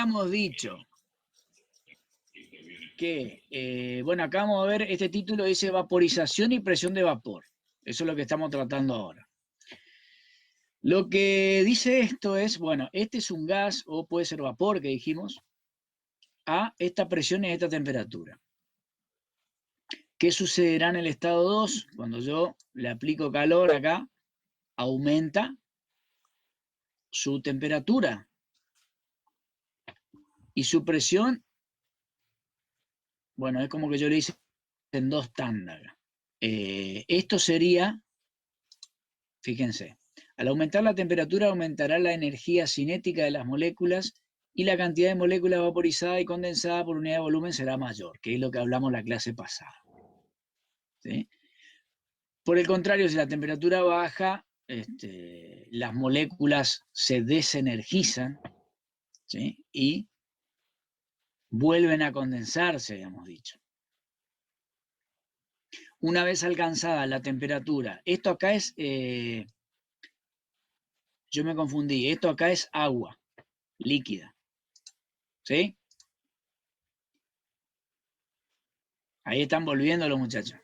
habíamos dicho que, bueno, acá vamos a ver, este título dice vaporización y presión de vapor. Eso es lo que estamos tratando ahora. Lo que dice esto es, bueno, este es un gas o puede ser vapor que dijimos, a esta presión y a esta temperatura. ¿Qué sucederá en el estado 2? Cuando yo le aplico calor acá, aumenta su temperatura y su presión, bueno, es como que yo le hice en dos tandas. Esto sería, fíjense, al aumentar la temperatura aumentará la energía cinética de las moléculas y la cantidad de moléculas vaporizada y condensada por unidad de volumen será mayor, que es lo que hablamos la clase pasada. ¿Sí? Por el contrario, si la temperatura baja, las moléculas se desenergizan, ¿sí? Y vuelven a condensarse, habíamos dicho. Una vez alcanzada la temperatura, esto acá es, yo me confundí, esto acá es agua líquida, ¿sí? Ahí están volviendo los muchachos.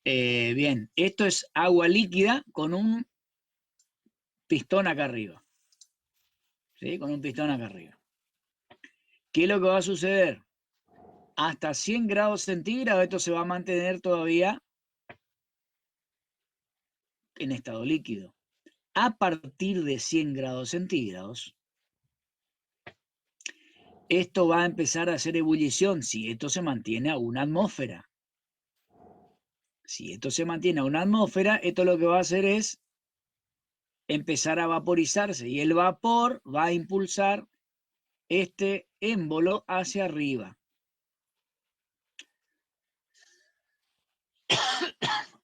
Bien, esto es agua líquida con un pistón acá arriba, ¿sí? Con un pistón acá arriba. ¿Qué es lo que va a suceder? Hasta 100 grados centígrados esto se va a mantener todavía en estado líquido. A partir de 100 grados centígrados, esto va a empezar a hacer ebullición si esto se mantiene a una atmósfera. Si esto se mantiene a una atmósfera, esto lo que va a hacer es empezar a vaporizarse y el vapor va a impulsar este émbolo hacia arriba.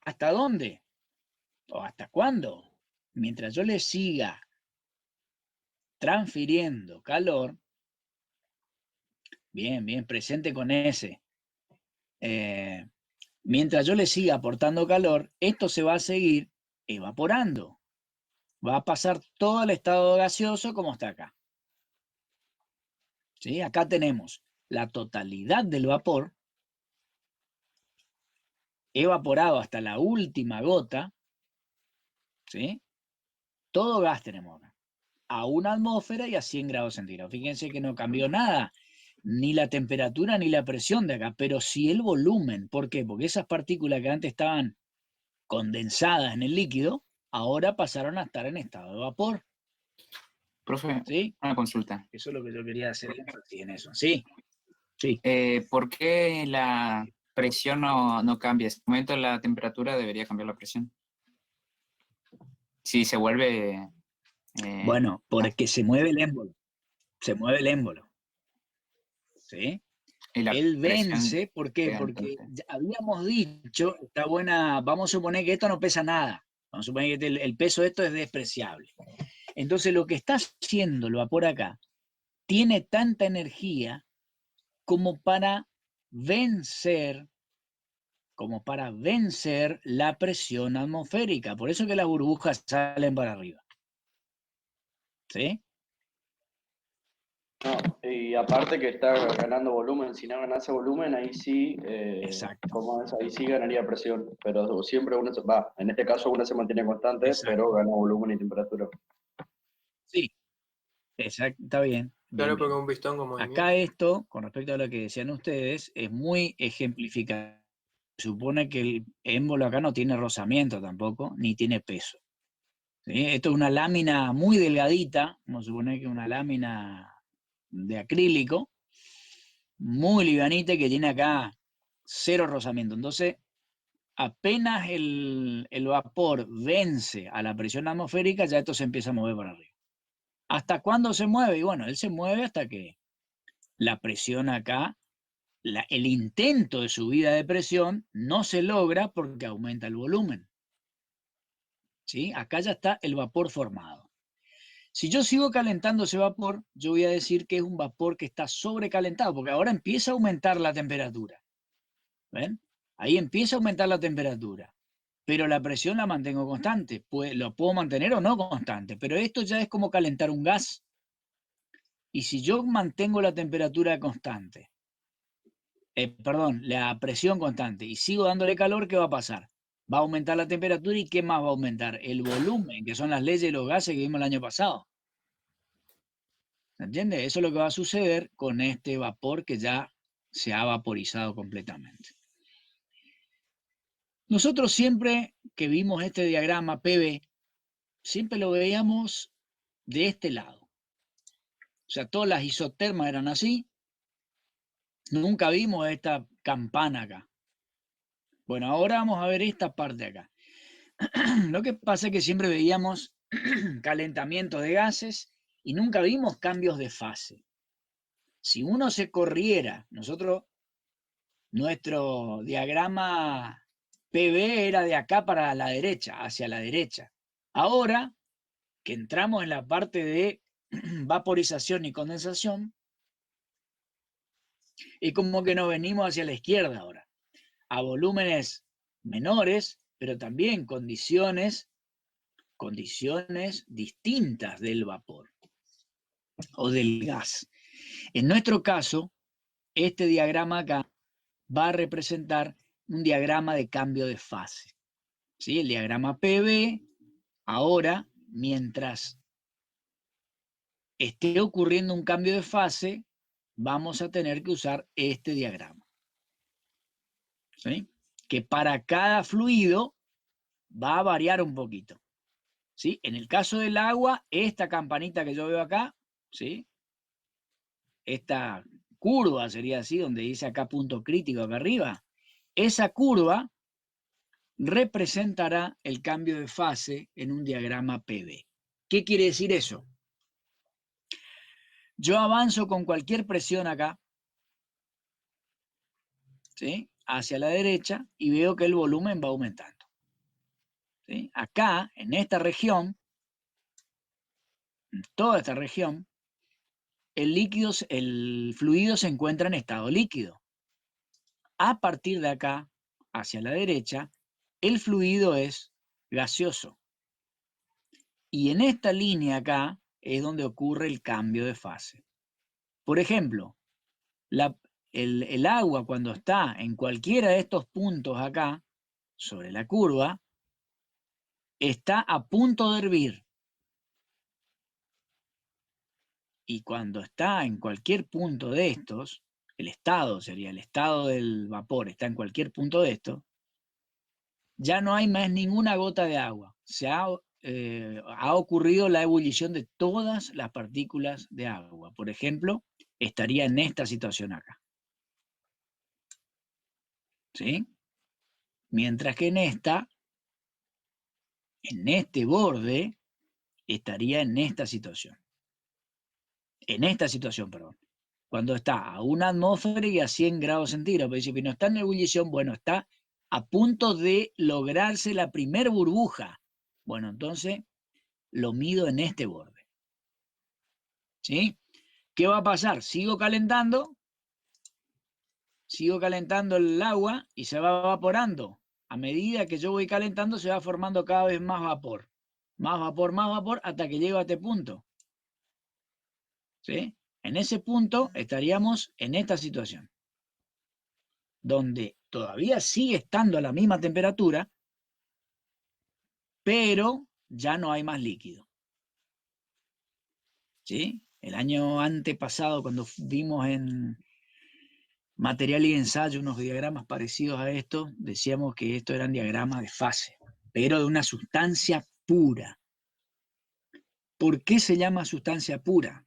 ¿Hasta dónde? ¿O hasta cuándo? Mientras yo le siga transfiriendo calor, bien, bien, presente con ese. Mientras yo le siga aportando calor, esto se va a seguir evaporando. Va a pasar todo el estado gaseoso como está acá. ¿Sí? Acá tenemos la totalidad del vapor evaporado hasta la última gota. ¿Sí? Todo gas tenemos acá. A una atmósfera y a 100 grados centígrados. Fíjense que no cambió nada, ni la temperatura ni la presión de acá, pero sí el volumen. ¿Por qué? Porque esas partículas que antes estaban condensadas en el líquido, ahora pasaron a estar en estado de vapor. Profe, ¿Sí? una consulta. Eso es lo que yo quería hacer énfasis en eso. Sí, sí. ¿Por qué la presión no cambia? Si aumenta la temperatura, debería cambiar la presión. Si se vuelve... Bueno, porque se mueve el émbolo. Se mueve el émbolo. ¿Sí? y la Él presión vence, ¿por qué? queda Porque entonces. ya habíamos dicho, está buena, vamos a suponer que esto no pesa nada. Vamos a suponer que el peso de esto es despreciable. Entonces lo que está haciendo el vapor acá tiene tanta energía como para vencer la presión atmosférica. Por eso que las burbujas salen para arriba. ¿Sí? No, y aparte que está ganando volumen, si no ganase volumen, ahí sí, Exacto. como es, ahí sí ganaría presión, pero siempre una va, en este caso una se mantiene constante, Exacto. pero gana volumen y temperatura. Sí, exacto, está bien. Claro, Bien, porque bien. un pistón con movimiento. Acá esto, con respecto a lo que decían ustedes, es muy ejemplificado. Se supone que el émbolo acá no tiene rozamiento tampoco, ni tiene peso. ¿Sí? Esto es una lámina muy delgadita, vamos a suponer que es una lámina de acrílico, muy livianita, que tiene acá cero rozamiento. Entonces, apenas el vapor vence a la presión atmosférica, ya esto se empieza a mover para arriba. ¿Hasta cuándo se mueve? Y bueno, él se mueve hasta que la presión acá, el intento de subida de presión no se logra porque aumenta el volumen. ¿Sí? Acá ya está el vapor formado. Si yo sigo calentando ese vapor, yo voy a decir que es un vapor que está sobrecalentado, porque ahora empieza a aumentar la temperatura. ¿Ven? Ahí empieza a aumentar la temperatura, pero la presión la mantengo constante. Pues, lo puedo mantener o no constante, pero esto ya es como calentar un gas. Y si yo mantengo la temperatura constante, perdón, la presión constante, y sigo dándole calor, ¿qué va a pasar? Va a aumentar la temperatura, ¿y qué más va a aumentar? El volumen, que son las leyes de los gases que vimos el año pasado. ¿Se entiende? Eso es lo que va a suceder con este vapor que ya se ha vaporizado completamente. Nosotros siempre que vimos este diagrama PV, siempre lo veíamos de este lado. O sea, todas las isotermas eran así. Nunca vimos esta campana acá. Bueno, ahora vamos a ver esta parte acá. Lo que pasa es que siempre veíamos calentamiento de gases y nunca vimos cambios de fase. Si uno se corriera, nuestro diagrama PV era de acá para la derecha, hacia la derecha. Ahora que entramos en la parte de vaporización y condensación, es como que nos venimos hacia la izquierda ahora, a volúmenes menores, pero también condiciones distintas del vapor o del gas. En nuestro caso, este diagrama acá va a representar un diagrama de cambio de fase. ¿Sí? El diagrama PV, ahora, mientras esté ocurriendo un cambio de fase, vamos a tener que usar este diagrama. ¿Sí? Que para cada fluido va a variar un poquito. ¿Sí? En el caso del agua, esta campanita que yo veo acá, ¿sí? Esta curva sería así, donde dice acá punto crítico acá arriba, esa curva representará el cambio de fase en un diagrama PV. ¿Qué quiere decir eso? Yo avanzo con cualquier presión acá, ¿sí? Hacia la derecha, y veo que el volumen va aumentando. ¿Sí? Acá, en esta región, en toda esta región, el fluido se encuentra en estado líquido. A partir de acá, hacia la derecha, el fluido es gaseoso. Y en esta línea acá es donde ocurre el cambio de fase. Por ejemplo, el agua cuando está en cualquiera de estos puntos acá, sobre la curva, está a punto de hervir. Y cuando está en cualquier punto de estos, el estado sería el estado del vapor, está en cualquier punto de estos, ya no hay más ninguna gota de agua. Ha ocurrido la ebullición de todas las partículas de agua. Por ejemplo, estaría en esta situación acá. ¿Sí? Mientras que en este borde, estaría en esta situación. En esta situación, perdón. Cuando está a 1 atmósfera y a 100 grados centígrados. Pero si no está en ebullición, bueno, está a punto de lograrse la primer burbuja. Bueno, entonces lo mido en este borde. ¿Sí? ¿Qué va a pasar? Sigo calentando el agua y se va evaporando. A medida que yo voy calentando, se va formando cada vez más vapor. Más vapor, hasta que llego a este punto. ¿Sí? En ese punto estaríamos en esta situación, donde todavía sigue estando a la misma temperatura, pero ya no hay más líquido. ¿Sí? El año antepasado, cuando vimos en Material y Ensayo unos diagramas parecidos a estos, decíamos que estos eran diagramas de fase, pero de una sustancia pura. ¿Por qué se llama sustancia pura?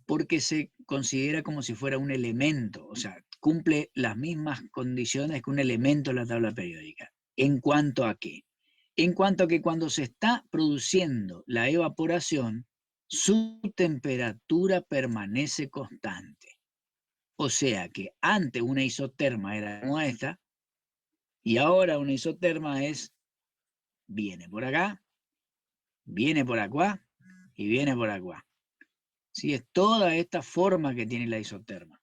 Porque se considera como si fuera un elemento, o sea, cumple las mismas condiciones que un elemento en la tabla periódica. ¿En cuanto a qué? En cuanto a que cuando se está produciendo la evaporación, su temperatura permanece constante. O sea que antes una isoterma era como esta, y ahora una isoterma viene por acá, viene por acá y viene por acá. ¿Sí? Es toda esta forma que tiene la isoterma.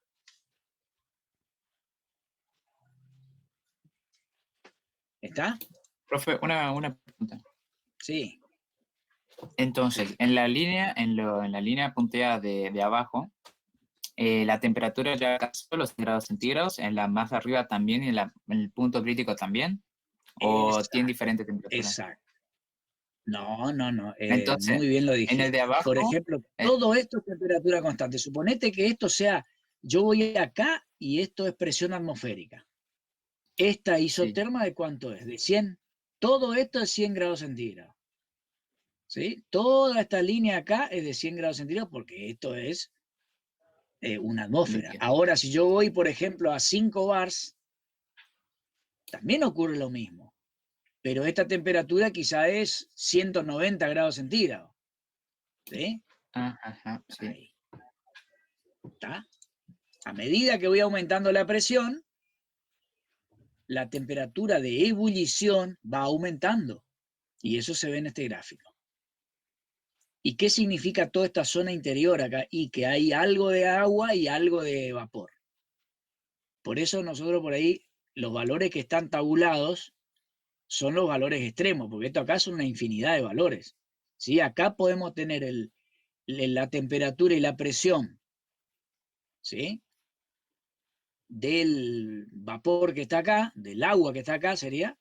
¿Está? Profe, una pregunta. Sí. Entonces, en la línea, en la línea punteada de abajo, la temperatura ya alcanzó los 100 grados centígrados, en la más arriba también y en el punto crítico también, o tiene Exacto, diferente temperatura. exacto. No, no, no. Entonces, Muy bien lo en el de dijiste. Por abajo, ejemplo, todo esto es temperatura constante. Suponete que esto sea, yo voy acá y esto es presión atmosférica. Esta sí, isoterma, ¿de cuánto es? ¿De 100? Todo esto es 100 grados centígrados. ¿Sí? Toda esta línea acá es de 100 grados centígrados porque esto es una atmósfera. líquido. Ahora, si yo voy, por ejemplo, a 5 bars, también ocurre lo mismo. Pero esta temperatura quizá es 190 grados centígrados. ¿Sí? Ajá, sí. Ahí. ¿Está? A medida que voy aumentando la presión, la temperatura de ebullición va aumentando. Y eso se ve en este gráfico. ¿Y qué significa toda esta zona interior acá? Y que hay algo de agua y algo de vapor. Por eso nosotros por ahí, los valores que están tabulados son los valores extremos, porque esto acá son una infinidad de valores. ¿Sí? Acá podemos tener la temperatura y la presión, ¿sí?, del vapor que está acá, del agua que está acá sería,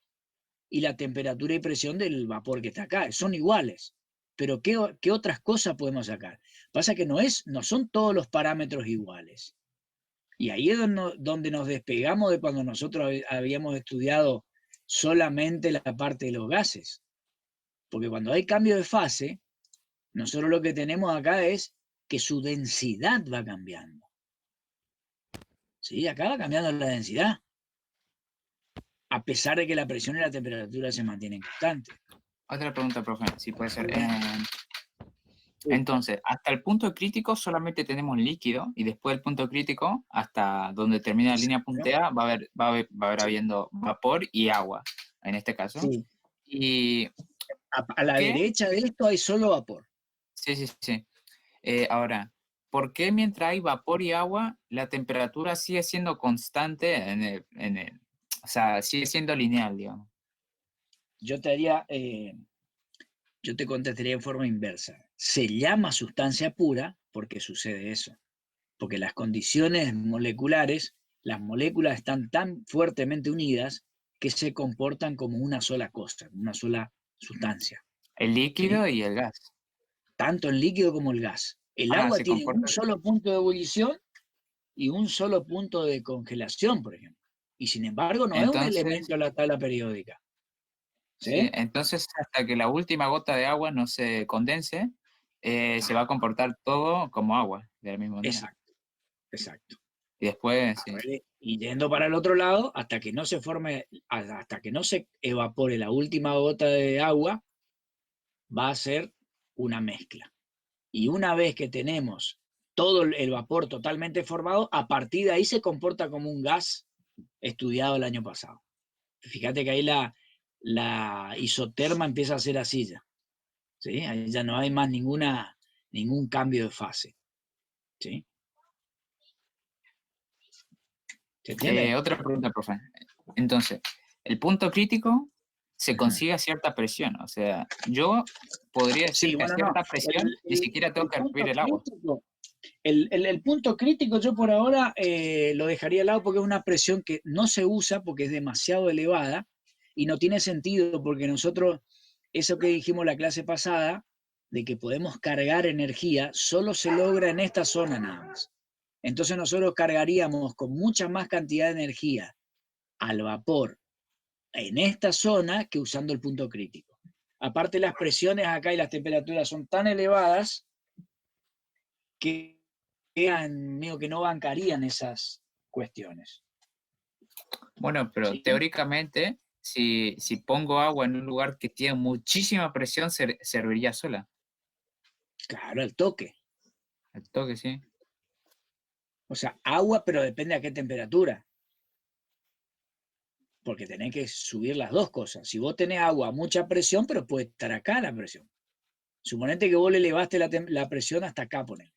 y la temperatura y presión del vapor que está acá. Son iguales. Pero ¿qué otras cosas podemos sacar? Pasa que no son todos los parámetros iguales. Y ahí es donde nos despegamos de cuando nosotros habíamos estudiado solamente la parte de los gases. Porque cuando hay cambio de fase, nosotros lo que tenemos acá es que su densidad va cambiando. ¿Sí? Acá va cambiando la densidad, a pesar de que la presión y la temperatura se mantienen constantes. Otra pregunta, profe, si puede ser. Entonces, hasta el punto crítico solamente tenemos líquido y después del punto crítico, hasta donde termina la línea punteada, va a haber habiendo vapor y agua, en este caso. Sí. Y A la ¿qué? derecha de esto hay solo vapor. Sí, sí, sí. Ahora, ¿por qué mientras hay vapor y agua, la temperatura sigue siendo constante o sea, sigue siendo lineal, digamos? Yo te contestaría en forma inversa. Se llama sustancia pura porque sucede eso. Porque las condiciones moleculares, las moléculas están tan fuertemente unidas que se comportan como una sola cosa, una sola sustancia. El líquido ¿Sí? y el gas. Tanto el líquido como el gas. El Ah, agua se tiene un comporta. solo punto de ebullición y un solo punto de congelación, por ejemplo. Y sin embargo, no es un Entonces, elemento de la tabla periódica. sí, ¿Sí? entonces hasta que la última gota de agua no se condense, se va a comportar todo como agua, de la misma manera. Exacto, exacto. Y después, sí. Y yendo para el otro lado, hasta que no se forme, hasta que no se evapore la última gota de agua, va a ser una mezcla. Y una vez que tenemos todo el vapor totalmente formado, a partir de ahí se comporta como un gas estudiado el año pasado. Fíjate que ahí la isoterma empieza a ser así ya. ¿Sí? Ahí ya no hay más ningún cambio de fase. ¿Sí? ¿Se entiende? Otra pregunta, profe. Entonces, el punto crítico se Ajá. consigue a cierta presión. O sea, yo podría decir Sí, que a bueno, no. cierta presión ni siquiera tengo que hervir Punto el agua. crítico, el punto crítico yo por ahora lo dejaría al lado porque es una presión que no se usa porque es demasiado elevada y no tiene sentido porque nosotros, eso que dijimos la clase pasada, de que podemos cargar energía, solo se logra en esta zona nada más. Entonces nosotros cargaríamos con mucha más cantidad de energía al vapor en esta zona que usando el punto crítico. Aparte las presiones acá y las temperaturas son tan elevadas que medio que no bancarían esas cuestiones. Bueno, pero ¿Sí? teóricamente, si pongo agua en un lugar que tiene muchísima presión, se serviría sola. Claro, al toque. Al toque, sí. O sea, agua, pero depende a qué temperatura. Porque tenés que subir las dos cosas. Si vos tenés agua a mucha presión, pero puede estar acá la presión. Suponete que vos le elevaste la presión hasta acá, ponele.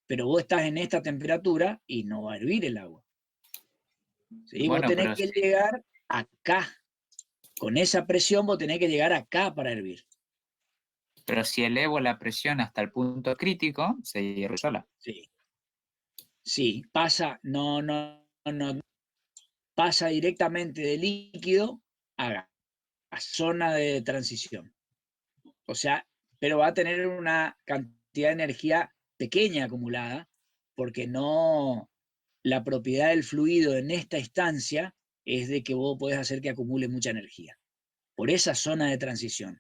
Pero vos estás en esta temperatura y no va a hervir el agua. ¿Sí? Vos Bueno, tenés pero que llegar acá. Con esa presión vos tenés que llegar acá para hervir. Pero si elevo la presión hasta el punto crítico, se hierve sola. Sí. Sí, pasa, no, pasa directamente de líquido a zona de transición. O sea, pero va a tener una cantidad de energía pequeña acumulada, porque no, la propiedad del fluido en esta instancia es de que vos podés hacer que acumule mucha energía. Por esa zona de transición,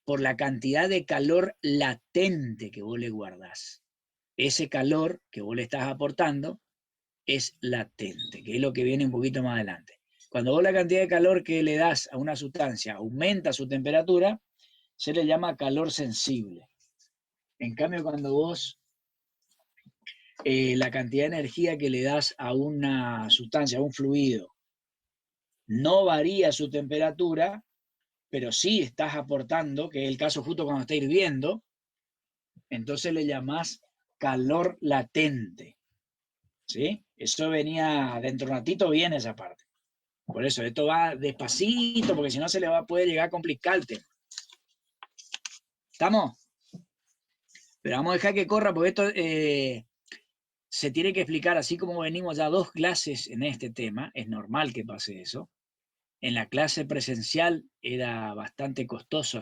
por la cantidad de calor latente que vos le guardás. Ese calor que vos le estás aportando es latente, que es lo que viene un poquito más adelante. Cuando vos la cantidad de calor que le das a una sustancia aumenta su temperatura, se le llama calor sensible. En cambio, cuando vos la cantidad de energía que le das a una sustancia, a un fluido, no varía su temperatura, pero sí estás aportando, que es el caso justo cuando está hirviendo, entonces le llamás calor latente. ¿Sí? Eso venía dentro de un ratito, viene esa parte. Por eso, esto va despacito, porque si no se le va a poder llegar a complicar el tema. ¿Estamos? Pero vamos a dejar que corra, porque esto se tiene que explicar, así como venimos ya 2 clases en este tema, es normal que pase eso. En la clase presencial era bastante costoso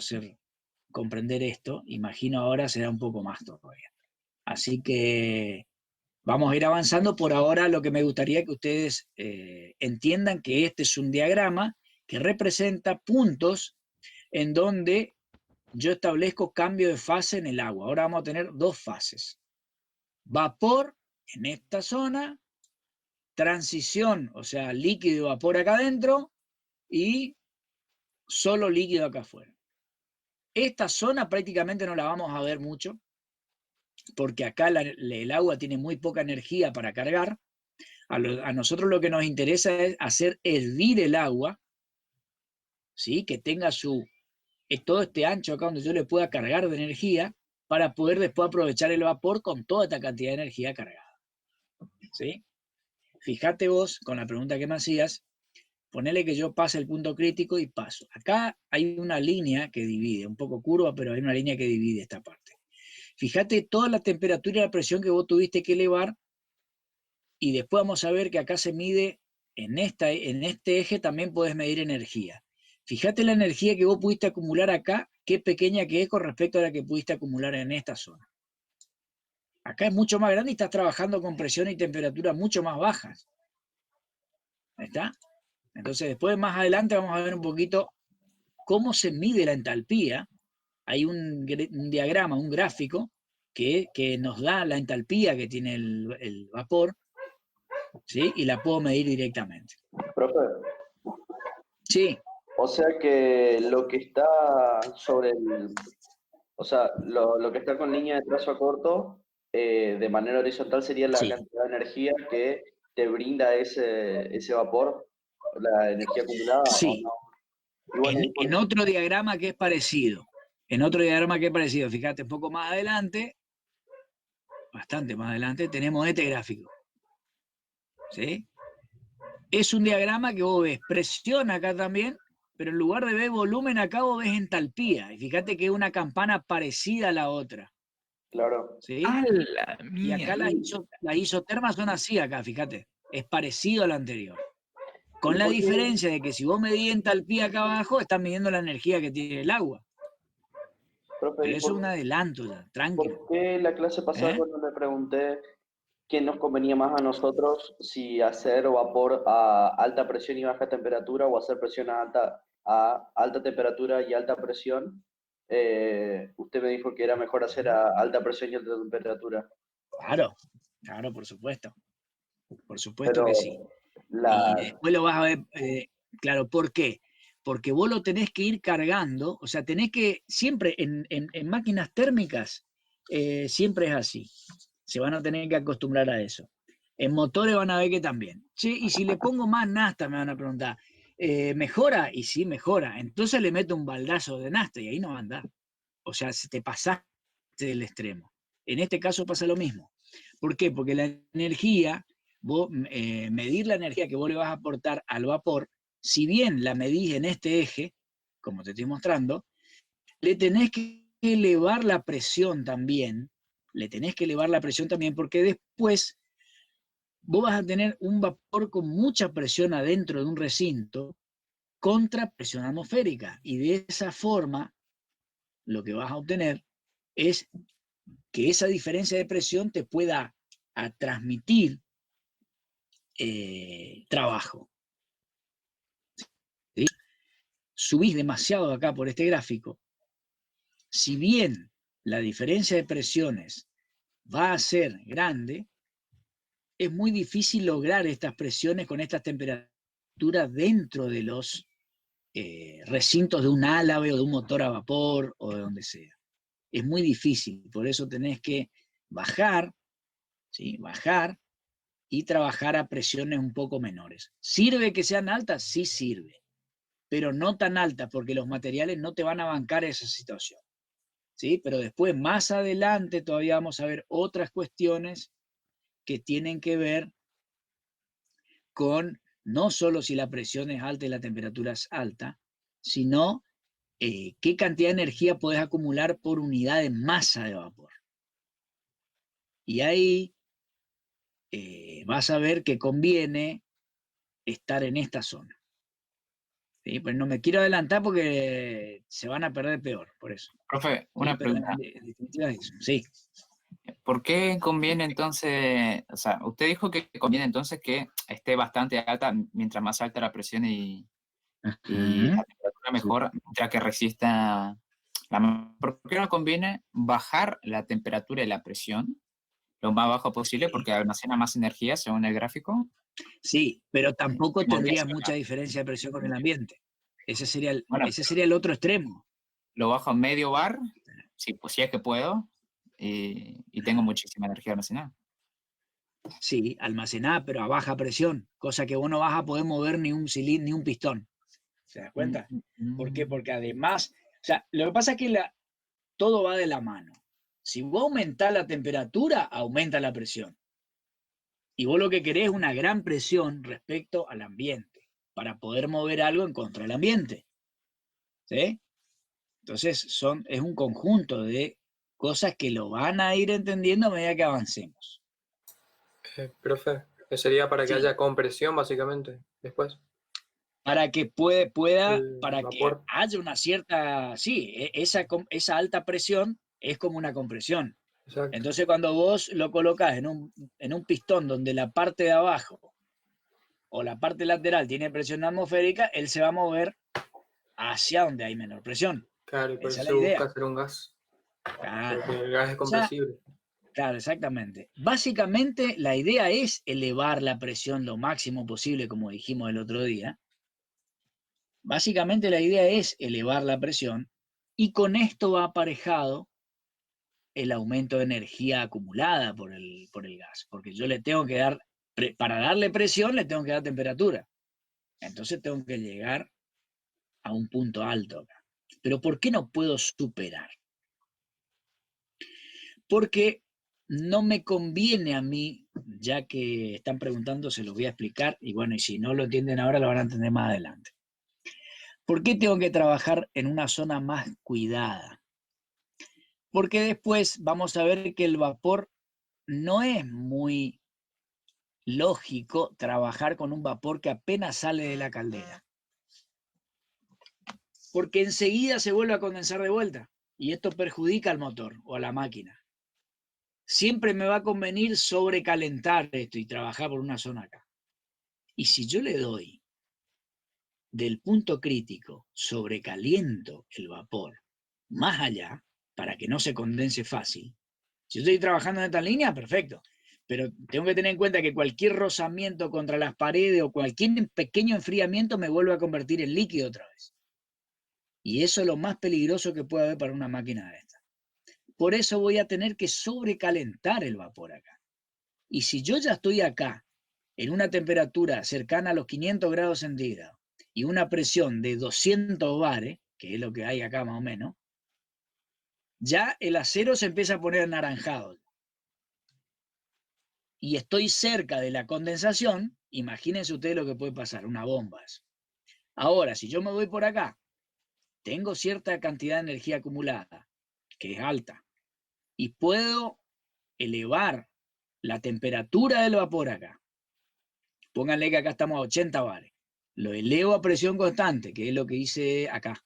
comprender esto, imagino ahora será un poco más todavía. Así que vamos a ir avanzando. Por ahora lo que me gustaría que ustedes entiendan que este es un diagrama que representa puntos en donde yo establezco cambio de fase en el agua. Ahora vamos a tener 2 fases. Vapor en esta zona, transición, o sea, líquido y vapor acá adentro y solo líquido acá afuera. Esta zona prácticamente no la vamos a ver mucho, porque acá el agua tiene muy poca energía para cargar. A nosotros lo que nos interesa es hacer hervir el agua, ¿sí? Que tenga todo este ancho acá donde yo le pueda cargar de energía para poder después aprovechar el vapor con toda esta cantidad de energía cargada. ¿Sí? Fíjate vos, con la pregunta que me hacías, ponele que yo pase el punto crítico y paso. Acá hay una línea que divide, un poco curva, pero hay una línea que divide esta parte. Fíjate toda la temperatura y la presión que vos tuviste que elevar, y después vamos a ver que acá se mide, en este eje también podés medir energía. Fíjate la energía que vos pudiste acumular acá, qué pequeña que es con respecto a la que pudiste acumular en esta zona. Acá es mucho más grande y estás trabajando con presión y temperatura mucho más bajas. ¿Ahí está? Entonces después más adelante vamos a ver un poquito cómo se mide la entalpía. Hay un diagrama, un gráfico que nos da la entalpía que tiene el vapor, ¿sí? Y la puedo medir directamente. Profe, Sí, o sea que lo que está sobre el, o sea, lo que está con línea de trazo a corto, de manera horizontal sería la sí. cantidad de energía que te brinda ese vapor, la energía acumulada, ¿o Sí, no? Y bueno, en otro diagrama que es parecido, fíjate, un poco más adelante, bastante más adelante, tenemos este gráfico, ¿sí? Es un diagrama que vos ves presión acá también, pero en lugar de ver volumen acá vos ves entalpía, y fíjate que es una campana parecida a la otra, claro. ¿sí? ¡A la Y acá mierda! las isotermas son así acá, fíjate, es parecido a la anterior. Con ¿Y la por qué, diferencia de que si vos medís entalpía acá abajo, estás midiendo la energía que tiene el agua. profe, Pero eso es un adelanto ya, tranquilo. por qué la clase pasada ¿Eh? cuando me pregunté qué nos convenía más a nosotros, si hacer vapor a alta presión y baja temperatura o hacer presión a alta temperatura y alta presión, usted me dijo que era mejor hacer a alta presión y alta temperatura, Claro, claro, por supuesto que sí. pero Y la, después lo vas a ver, claro, ¿por qué? Porque vos lo tenés que ir cargando, o sea, tenés que, siempre en máquinas térmicas, siempre es así. Se van a tener que acostumbrar a eso. En motores van a ver que también. Che, y si le pongo más nafta, me van a preguntar, ¿mejora? Y sí, mejora. Entonces le meto un baldazo de nafta y ahí no va a andar. O sea, si te pasaste del extremo. En este caso pasa lo mismo. ¿Por qué? Porque la energía, medir la energía que vos le vas a aportar al vapor, si bien la medís en este eje, como te estoy mostrando, le tenés que que elevar la presión también, le tenés que elevar la presión también, porque después vos vas a tener un vapor con mucha presión adentro de un recinto contra presión atmosférica. Y de esa forma, lo que vas a obtener es que esa diferencia de presión te pueda transmitir trabajo. ¿Sí? Subís demasiado acá por este gráfico. Si bien la diferencia de presiones va a ser grande, es muy difícil lograr estas presiones con estas temperaturas dentro de los recintos de un álave o de un motor a vapor o de donde sea. Es muy difícil, por eso tenés que bajar, ¿sí? Bajar y trabajar a presiones un poco menores. ¿Sirve que sean altas? Sí sirve, pero no tan altas porque los materiales no te van a bancar esa situación. ¿Sí? Pero después, más adelante, todavía vamos a ver otras cuestiones que tienen que ver con no solo si la presión es alta y la temperatura es alta, sino qué cantidad de energía podés acumular por unidad de masa de vapor. Y ahí vas a ver que conviene estar en esta zona. ¿Sí? Pues no me quiero adelantar porque se van a perder peor, por eso. Profe, una ¿Sí? Pero pregunta. en definitiva es eso. Sí. ¿Por qué conviene entonces, o sea, usted dijo que conviene entonces que esté bastante alta, mientras más alta la presión y la temperatura Sí. mejor, mientras que resista ¿Por qué no conviene bajar la temperatura y la presión lo más bajo posible porque almacena más energía según el gráfico? Sí, pero tampoco tendrías Manténselo mucha acá. diferencia de presión con el ambiente. Ese sería Bueno, el otro extremo. lo bajo a medio bar, sí, pues si es que puedo, y tengo muchísima energía almacenada. Sí, almacenada, pero a baja presión, cosa que vos no vas a poder mover ni un cilindro ni un pistón. ¿Se das Mm, cuenta? ¿Por qué? mm, Porque además, o sea, lo que pasa es que todo va de la mano. Si vos aumentás la temperatura, aumenta la presión. Y vos lo que querés es una gran presión respecto al ambiente, para poder mover algo en contra del ambiente. ¿Sí? Entonces es un conjunto de cosas que lo van a ir entendiendo a medida que avancemos. Profe, sería para que Sí, haya compresión básicamente después. para que El para que vapor. haya una cierta, sí, esa alta presión es como una compresión. Exacto. Entonces cuando vos lo colocás en un pistón donde la parte de abajo o la parte lateral tiene presión atmosférica, él se va a mover hacia donde hay menor presión. Claro, y por Esa eso es la se busca idea. hacer un gas. Claro. Porque el gas es O sea, compresible. claro, exactamente. Básicamente la idea es elevar la presión lo máximo posible, como dijimos el otro día. Básicamente la idea es elevar la presión y con esto va aparejado el aumento de energía acumulada por el gas, porque yo le tengo que dar, para darle presión le tengo que dar temperatura. Entonces tengo que llegar a un punto alto acá. Pero ¿por qué no puedo superar? Porque no me conviene a mí, ya que están preguntando, se los voy a explicar, y bueno, y si no lo entienden ahora, lo van a entender más adelante. ¿Por qué tengo que trabajar en una zona más cuidada? Porque después vamos a ver que el vapor no es muy lógico trabajar con un vapor que apenas sale de la caldera. Porque enseguida se vuelve a condensar de vuelta y esto perjudica al motor o a la máquina. Siempre me va a convenir sobrecalentar esto y trabajar por una zona acá. Y si yo le doy del punto crítico, sobrecaliento el vapor más allá, para que no se condense fácil. Si yo estoy trabajando en esta línea, perfecto. Pero tengo que tener en cuenta que cualquier rozamiento contra las paredes o cualquier pequeño enfriamiento me vuelve a convertir en líquido otra vez. Y eso es lo más peligroso que puede haber para una máquina de esta. Por eso voy a tener que sobrecalentar el vapor acá. Y si yo ya estoy acá, en una temperatura cercana a los 500 grados centígrados y una presión de 200 bares, que es lo que hay acá más o menos, ya el acero se empieza a poner anaranjado. Y estoy cerca de la condensación, imagínense ustedes lo que puede pasar, una bomba. Ahora, si yo me voy por acá, tengo cierta cantidad de energía acumulada, que es alta, y puedo elevar la temperatura del vapor acá. Pónganle que acá estamos a 80 bares. Lo elevo a presión constante, que es lo que hice acá.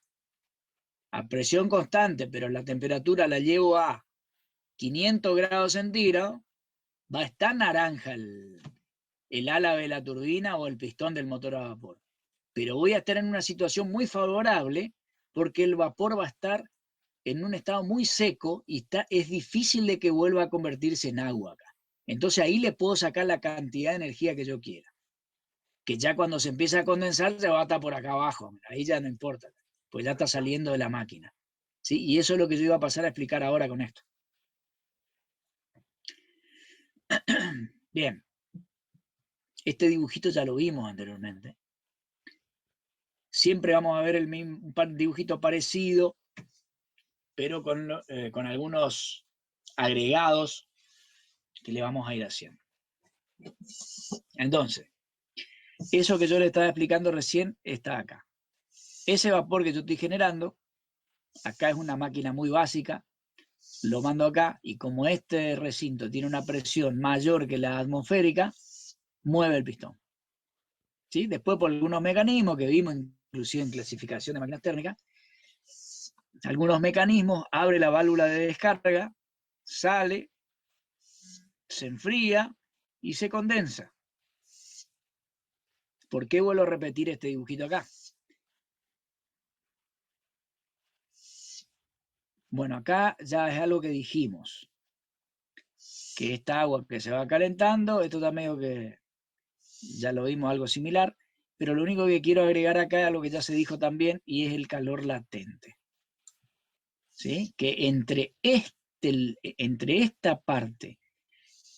A presión constante, pero la temperatura la llevo a 500 grados centígrados, va a estar naranja el ala de la turbina o el pistón del motor a vapor. Pero voy a estar en una situación muy favorable porque el vapor va a estar en un estado muy seco y es difícil de que vuelva a convertirse en agua acá. Entonces ahí le puedo sacar la cantidad de energía que yo quiera. Que ya cuando se empieza a condensar ya va a estar por acá abajo. Ahí ya no importa, pues ya está saliendo de la máquina. ¿Sí? Y eso es lo que yo iba a pasar a explicar ahora con esto. Bien. Este dibujito ya lo vimos anteriormente. Siempre vamos a ver un dibujito parecido, pero con algunos agregados que le vamos a ir haciendo. Entonces, eso que yo le estaba explicando recién está acá. Ese vapor que yo estoy generando, acá es una máquina muy básica, lo mando acá y como este recinto tiene una presión mayor que la atmosférica, mueve el pistón. ¿Sí? Después por algunos mecanismos que vimos inclusive en clasificación de máquinas térmicas, algunos mecanismos, abre la válvula de descarga, sale, se enfría y se condensa. ¿Por qué vuelvo a repetir este dibujito acá? Bueno, acá ya es algo que dijimos, que esta agua que se va calentando, esto está medio que ya lo vimos algo similar, pero lo único que quiero agregar acá es algo que ya se dijo también y es el calor latente. ¿Sí? Que entre esta parte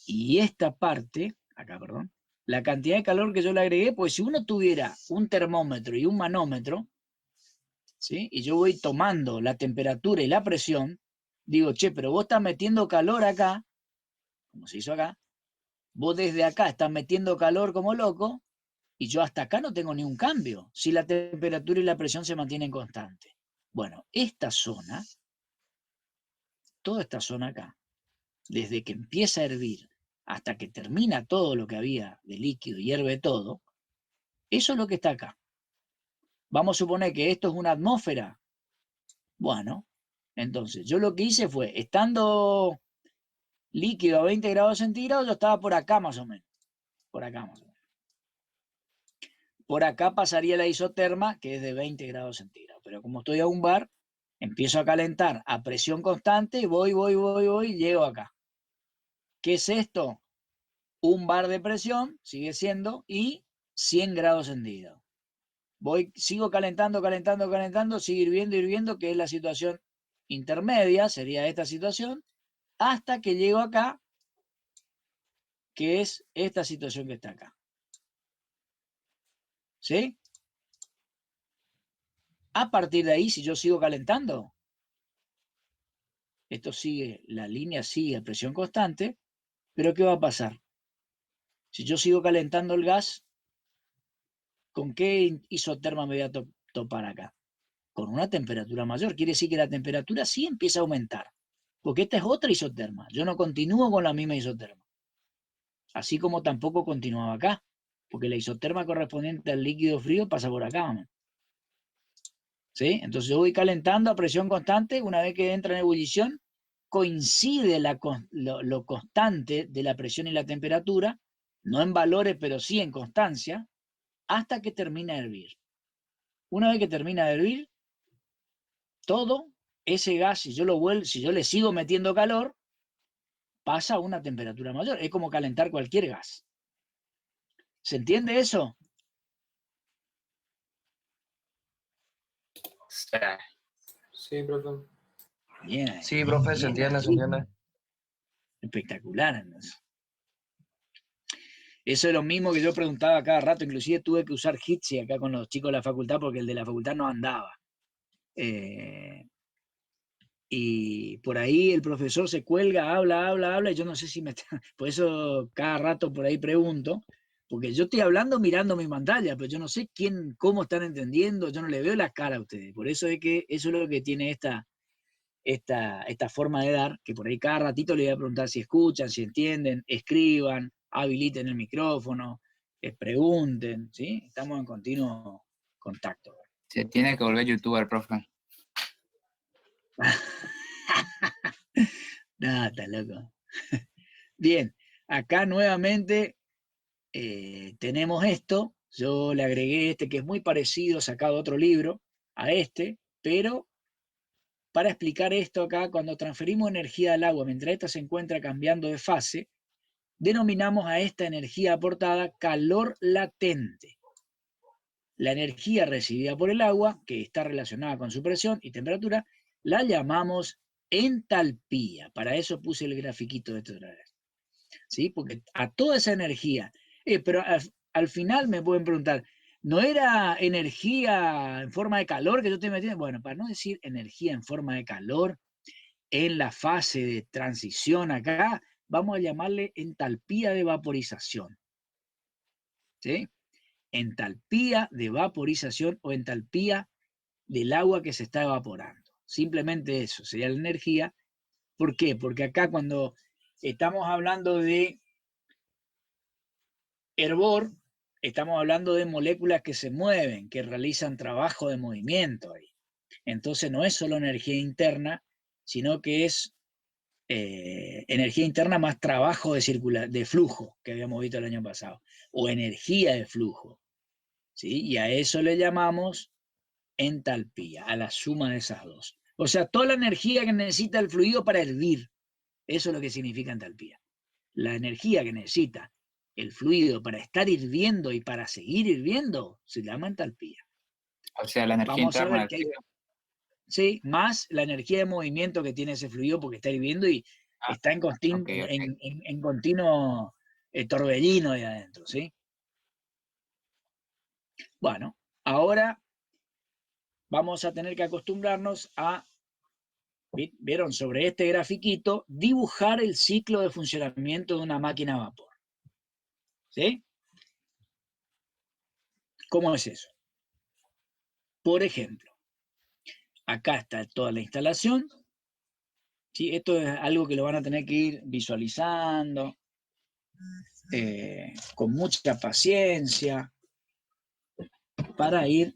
y esta parte, acá, perdón, la cantidad de calor que yo le agregué, pues si uno tuviera un termómetro y un manómetro, ¿sí? Y yo voy tomando la temperatura y la presión, digo, che, pero vos estás metiendo calor acá, como se hizo acá, vos desde acá estás metiendo calor como loco, y yo hasta acá no tengo ni un cambio, si la temperatura y la presión se mantienen constantes. Bueno, esta zona, toda esta zona acá, desde que empieza a hervir hasta que termina todo lo que había de líquido y hierve todo, eso es lo que está acá. Vamos a suponer que esto es una atmósfera. Bueno, entonces yo lo que hice fue, estando líquido a 20 grados centígrados, yo estaba por acá más o menos. Por acá más o menos. Por acá pasaría la isoterma, que es de 20 grados centígrados. Pero como estoy a un bar, empiezo a calentar a presión constante y voy, y llego acá. ¿Qué es esto? Un bar de presión, sigue siendo, y 100 grados centígrados. Sigo calentando, sigue hirviendo, que es la situación intermedia, sería esta situación, hasta que llego acá, que es esta situación que está acá. ¿Sí? A partir de ahí, si yo sigo calentando, la línea sigue a presión constante, pero ¿qué va a pasar? Si yo sigo calentando el gas, ¿con qué isoterma me voy a topar acá? Con una temperatura mayor. Quiere decir que la temperatura sí empieza a aumentar, porque esta es otra isoterma. Yo no continúo con la misma isoterma. Así como tampoco continuaba acá, porque la isoterma correspondiente al líquido frío pasa por acá. ¿No? ¿Sí? Entonces yo voy calentando a presión constante, una vez que entra en ebullición, coincide lo constante de la presión y la temperatura, no en valores, pero sí en constancia, hasta que termina de hervir. Una vez que termina de hervir, todo ese gas, si yo le sigo metiendo calor, pasa a una temperatura mayor. Es como calentar cualquier gas. ¿Se entiende eso? Sí, profe. Bien. Sí, profe, se entiende, se entiende. Espectacular. Entonces. Eso es lo mismo que yo preguntaba cada rato. Inclusive tuve que usar Jitsi acá con los chicos de la facultad porque el de la facultad no andaba. Y por ahí el profesor se cuelga, habla, y yo no sé si me está... Por eso cada rato por ahí pregunto, porque yo estoy hablando mirando mi pantalla, pero yo no sé cómo están entendiendo, yo no le veo la cara a ustedes. Por eso es que eso es lo que tiene esta forma de dar, que por ahí cada ratito le voy a preguntar si escuchan, si entienden, escriban, habiliten el micrófono, pregunten, ¿sí? Estamos en continuo contacto. Se tiene que volver youtuber, profe. No, está loco. Bien, acá nuevamente tenemos esto. Yo le agregué este que es muy parecido, sacado de otro libro, a este, pero para explicar esto acá, cuando transferimos energía al agua mientras ésta se encuentra cambiando de fase, denominamos a esta energía aportada calor latente. La energía recibida por el agua, que está relacionada con su presión y temperatura, la llamamos entalpía. Para eso puse el grafiquito de otra vez. ¿Sí? Porque a toda esa energía, pero al final me pueden preguntar, ¿no era energía en forma de calor que yo estoy metiendo? Bueno, para no decir energía en forma de calor, en la fase de transición acá, vamos a llamarle entalpía de vaporización. ¿Sí? Entalpía de vaporización o entalpía del agua que se está evaporando. Simplemente eso, sería la energía. ¿Por qué? Porque acá cuando estamos hablando de hervor, estamos hablando de moléculas que se mueven, que realizan trabajo de movimiento ahí. Entonces no es solo energía interna, sino que es energía interna más trabajo de flujo, que habíamos visto el año pasado, o energía de flujo. ¿Sí? Y a eso le llamamos entalpía, a la suma de esas dos. O sea, toda la energía que necesita el fluido para hervir, eso es lo que significa entalpía. La energía que necesita el fluido para estar hirviendo y para seguir hirviendo se llama entalpía. O sea, la energía Vamos a interna ver que hay, sí, más la energía de movimiento que tiene ese fluido porque está hirviendo y está en continuo torbellino de adentro, ¿sí? Bueno, ahora vamos a tener que acostumbrarnos a, vieron, sobre este grafiquito, dibujar el ciclo de funcionamiento de una máquina a vapor. ¿Sí? ¿Cómo es eso? Por ejemplo, acá está toda la instalación. ¿Sí? Esto es algo que lo van a tener que ir visualizando con mucha paciencia para ir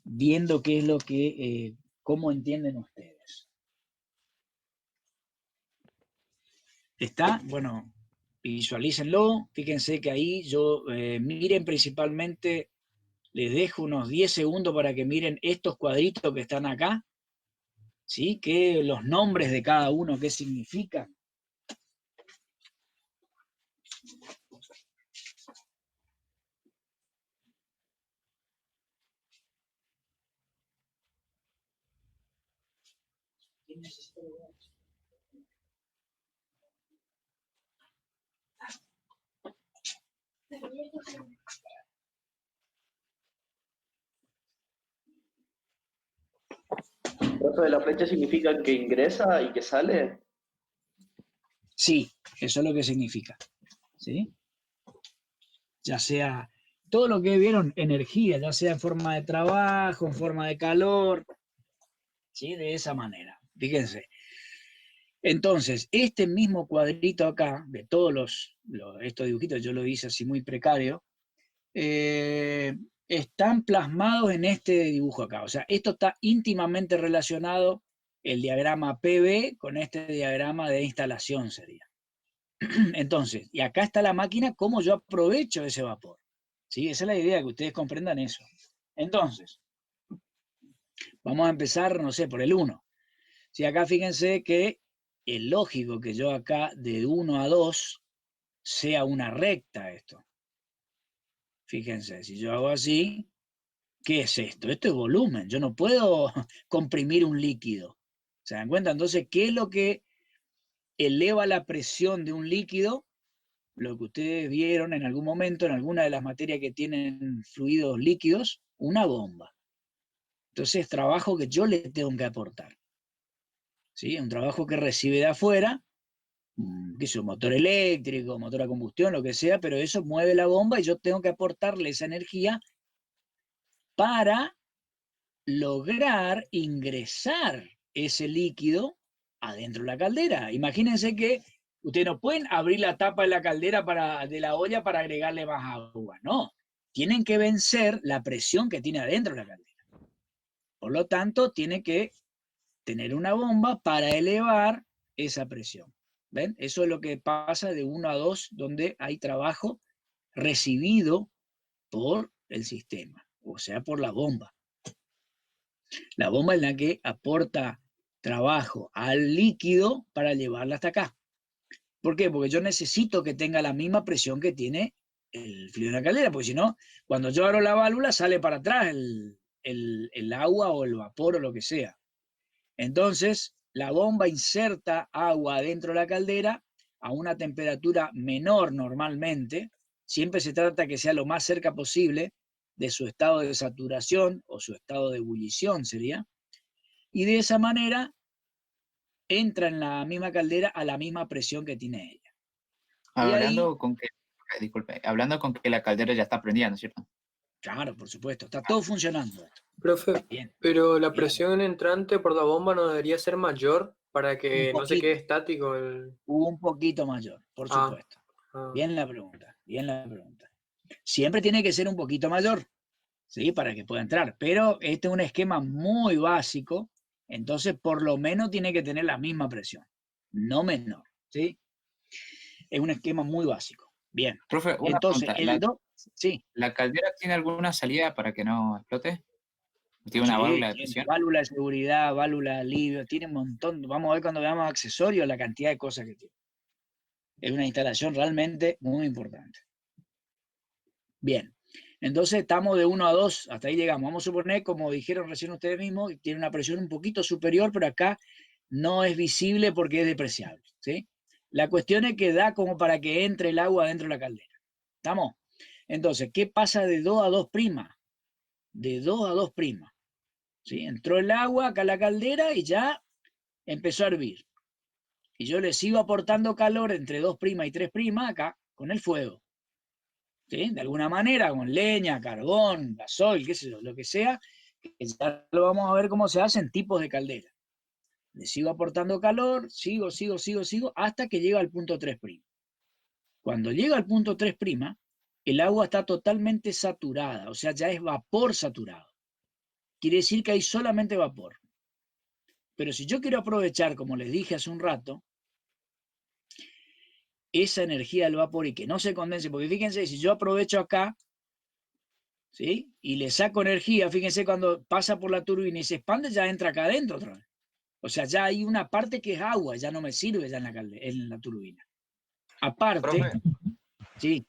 viendo qué es lo que, cómo entienden ustedes. ¿Está? Bueno, visualícenlo. Fíjense que ahí miren principalmente, les dejo unos 10 segundos para que miren estos cuadritos que están acá, ¿sí? Que los nombres de cada uno, qué significan. ¿Eso de la flecha significa que ingresa y que sale? Sí, eso es lo que significa. ¿Sí? Ya sea todo lo que vieron, energía, ya sea en forma de trabajo, en forma de calor, ¿sí? De esa manera. Fíjense. Entonces, este mismo cuadrito acá, de todos estos dibujitos, yo lo hice así muy precario, están plasmados en este dibujo acá. O sea, esto está íntimamente relacionado, el diagrama PV, con este diagrama de instalación sería. Entonces, y acá está la máquina, cómo yo aprovecho ese vapor. ¿Sí? Esa es la idea, que ustedes comprendan eso. Entonces, vamos a empezar, no sé, por el 1. Si acá fíjense que es lógico que yo acá de 1 a 2 sea una recta esto. Fíjense, si yo hago así, ¿qué es esto? Esto es volumen, yo no puedo comprimir un líquido. ¿Se dan cuenta? Entonces, ¿qué es lo que eleva la presión de un líquido? Lo que ustedes vieron en algún momento en alguna de las materias que tienen fluidos líquidos, una bomba. Entonces, trabajo que yo le tengo que aportar. ¿Sí? Un trabajo que recibe de afuera, qué sé yo, motor eléctrico, motor a combustión, lo que sea, pero eso mueve la bomba y yo tengo que aportarle esa energía para lograr ingresar ese líquido adentro de la caldera. Imagínense que ustedes no pueden abrir la tapa de la caldera de la olla para agregarle más agua, no. Tienen que vencer la presión que tiene adentro de la caldera. Por lo tanto, tiene que tener una bomba para elevar esa presión. ¿Ven? Eso es lo que pasa de 1 a 2, donde hay trabajo recibido por el sistema, o sea, por la bomba. La bomba es la que aporta trabajo al líquido para llevarla hasta acá. ¿Por qué? Porque yo necesito que tenga la misma presión que tiene el fluido de la caldera, porque si no, cuando yo abro la válvula sale para atrás el agua o el vapor o lo que sea. Entonces, la bomba inserta agua dentro de la caldera a una temperatura menor normalmente. Siempre se trata que sea lo más cerca posible de su estado de saturación o su estado de ebullición sería. Y de esa manera entra en la misma caldera a la misma presión que tiene ella. Hablando con que, disculpe, hablando con que la caldera ya está prendida, ¿no es cierto? Claro, por supuesto, está todo funcionando. Profe, Bien. pero la Bien. presión entrante por la bomba no debería ser mayor para que no se quede estático Un poquito mayor, por supuesto. Bien la pregunta, bien la pregunta. Siempre tiene que ser un poquito mayor, ¿sí? Para que pueda entrar. Pero este es un esquema muy básico, entonces por lo menos tiene que tener la misma presión, no menor, ¿sí? Es un esquema muy básico. Bien. Profe, una entonces, pregunta. Sí. ¿La caldera tiene alguna salida para que no explote? ¿Tiene una válvula de presión? Válvula de seguridad, válvula de alivio, tiene un montón. Vamos a ver cuando veamos accesorios la cantidad de cosas que tiene. Es una instalación realmente muy importante. Bien, entonces estamos de 1 a 2, hasta ahí llegamos. Vamos a suponer, como dijeron recién ustedes mismos, que tiene una presión un poquito superior, pero acá no es visible porque es despreciable, ¿sí? La cuestión es que da como para que entre el agua dentro de la caldera. ¿Estamos? Entonces, ¿qué pasa de 2 a 2'? De 2 a 2'. ¿Sí? Entró el agua acá a la caldera y ya empezó a hervir. Y yo le sigo aportando calor entre 2' y 3' acá con el fuego. ¿Sí? De alguna manera, con leña, carbón, gasoil, qué sé yo, lo que sea, que ya lo vamos a ver cómo se hacen tipos de caldera. Le sigo aportando calor, sigo, hasta que llega al punto 3'. Cuando llega al punto 3', el agua está totalmente saturada, o sea, ya es vapor saturado. Quiere decir que hay solamente vapor. Pero si yo quiero aprovechar, como les dije hace un rato, esa energía del vapor y que no se condense, porque fíjense, si yo aprovecho acá, ¿sí? Y le saco energía, fíjense cuando pasa por la turbina y se expande, ya entra acá adentro otra vez. O sea, ya hay una parte que es agua, ya no me sirve ya en la turbina. Aparte, Profe, sí.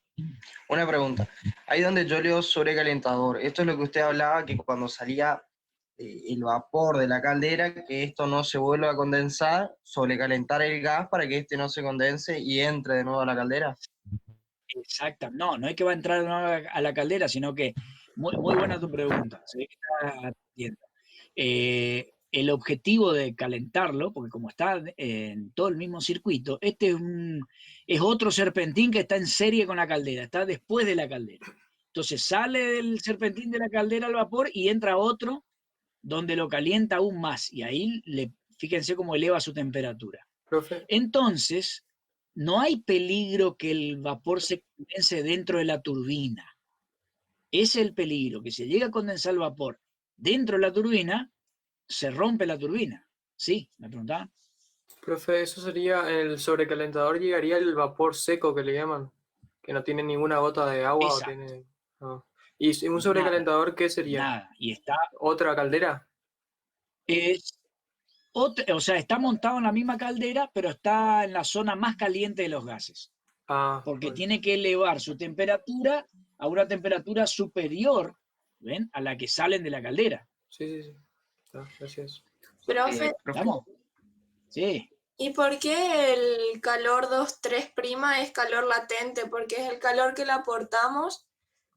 Una pregunta. Ahí donde yo leo sobrecalentador, esto es lo que usted hablaba, que cuando salía el vapor de la caldera, que esto no se vuelva a condensar, sobrecalentar el gas para que este no se condense y entre de nuevo a la caldera. Exacto. No, no es que va a entrar a la caldera, sino que, muy buena tu pregunta. ¿Sí? El objetivo de calentarlo, porque como está en todo el mismo circuito, este es otro serpentín que está en serie con la caldera, está después de la caldera. Entonces sale del serpentín de la caldera al vapor y entra otro donde lo calienta aún más. Y ahí, fíjense cómo eleva su temperatura. Profe. Entonces, no hay peligro que el vapor se condense dentro de la turbina. Ese es el peligro, que se llega a condensar el vapor dentro de la turbina, se rompe la turbina. ¿Sí? ¿Me preguntaban? Profe, eso sería, en el sobrecalentador llegaría el vapor seco que le llaman, que no tiene ninguna gota de agua. O tiene... No. ¿Y un sobrecalentador qué sería? Nada. Y está... ¿Otra caldera? O sea, está montado en la misma caldera, pero está en la zona más caliente de los gases. Porque tiene que elevar su temperatura a una temperatura superior, ¿ven?, a la que salen de la caldera. Sí. Gracias. Profe, ¿Estamos? Sí. ¿y por qué el calor 2,3' es calor latente? Porque es el calor que le aportamos